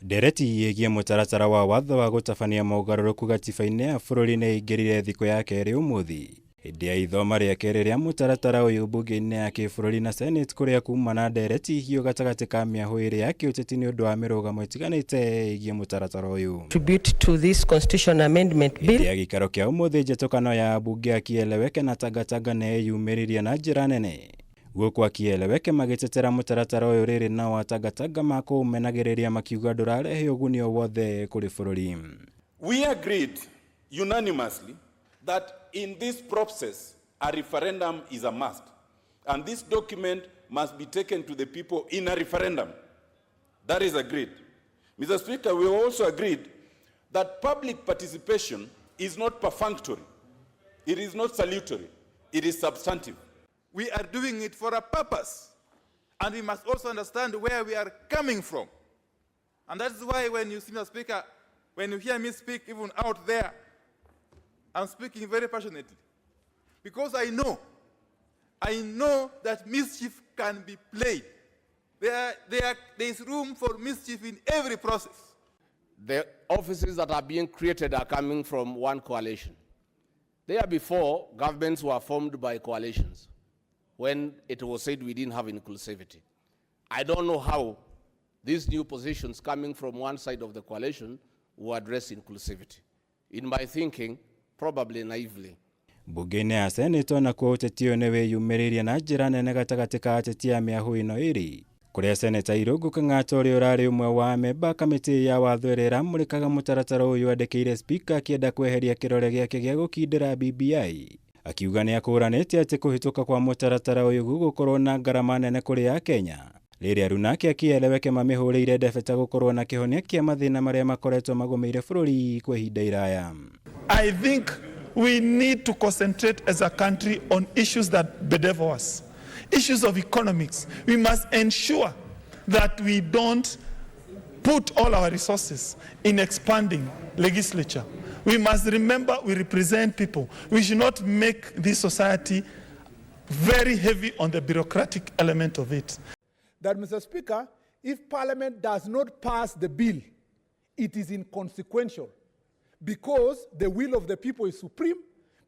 Ndereti yegie mutaratara wa watho wa gutabania mogaruruku gatiba-ini ya bururi ni ingirire thiko ya keri umuthi. Hindi ya ithoma ria keri ria mutaratara uyu bunge-ini ya kibururi na Senate kuria kuma na ndereti hiyo gatagati ka miahu iri ya kiuteti ni undu wa mirugamo itiganite igie mutaratara uyu. Contribute to this constitutional amendment bill. Hindi ya gikaro kia umuthi njetokano ya bunge akieleweke na tagataga ne yumiririe na njira nene. Guku akieleweke magitetera mutaratara uyu riri na watagataga makumenagiriria makiuga ndurarehe uguni o wothe kuri bururi. We agreed unanimously that in this process a referendum is a must, and this document must be taken to the people in a referendum. That is agreed. Mr. Speaker, we also agreed that public participation is not perfunctory. It is not salutary. It is substantive. We are doing it for a purpose, and we must also understand where we are coming from. And that's why when you see me, Speaker, when you hear me speak even out there, I'm speaking very passionately, because I know that mischief can be played. There is room for mischief in every process. The offices that are being created are coming from one coalition. There before, governments were formed by coalitions when it was said we didn't have inclusivity. I don't know how these new positions coming from one side of the coalition will address inclusivity. In my thinking, probably naively. Bunge-ini ya Senate na kwa uteti uyu ni wiyumiririe na njira nene gatagati ka ateti ya miahu ino iri. Kuria Senator Irungu Kang'ata uria urari umwe wa memba kamiti ya watho iria iramurikaga mutaratara uyu andikiire speaker akienda kweheria kirore giake gia gukindira BBI. Akiuga ni akuranite ati kuhituka kwa mutaratara uyu gugukorwo na ngarama nene kuri ya Kenya. Riria runake akieleweke mamihuriire ndebeta gukorwo na kihonia kia mathina maria makoretwo magomeire bururi kwa ihinda iraya. I think we need to concentrate as a country on issues that bedevil us. Issues of economics. We must ensure that we don't put all our resources in expanding legislature. We must remember we represent people. We should not make this society very heavy on the bureaucratic element of it. That, Mr. Speaker, if Parliament does not pass the bill, it is inconsequential, because the will of the people is supreme,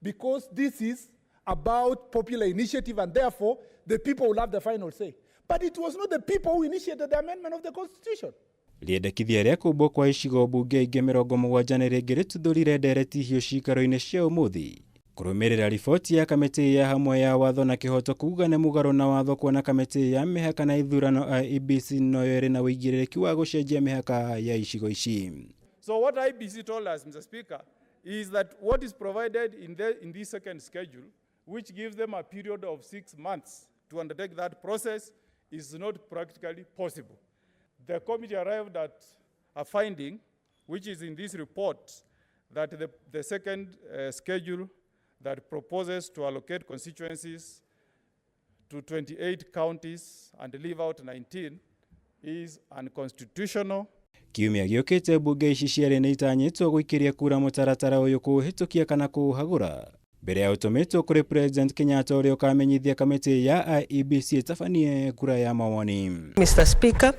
because this is about popular initiative, and therefore the people will have the final say. But it was not the people who initiated the amendment of the Constitution. Riendekithia ria kumbwo kwa icigo bunge ingi 70 ni ringi rituthurire ndereti hiyo cikaro-ini cia umuthi. Kurumirira riboti ya kamiti ya hamwe ya watho na kihoto kuuga ni mugaro na watho kuona kamiti ya mihaka na ithurano IEBC no yeri na wigiriki wa gucenjia mihaka ya icigo ici. So what IEBC told us, Mr. Speaker, is that what is provided in this second schedule, which gives them a period of 6 months to undertake that process, is not practically possible. The committee arrived at a finding, which is in this report, that the second schedule that proposes to allocate constituencies to 28 counties and leave out 19 is unconstitutional. Kiumia giukite bunge ici ciari ni itanyitwo guikiria kura mutaratara uyu kuhitukia kana kuhagura. Mbere ya utumitwo kuri President Kenyatta uria ukamenyithia kamiti ya IEBC itabanie kura ya mawoni. Mr. Speaker,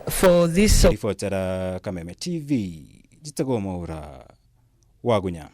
for this Reporter Kameme TV, Jitagwo Mwaura, Wagunya.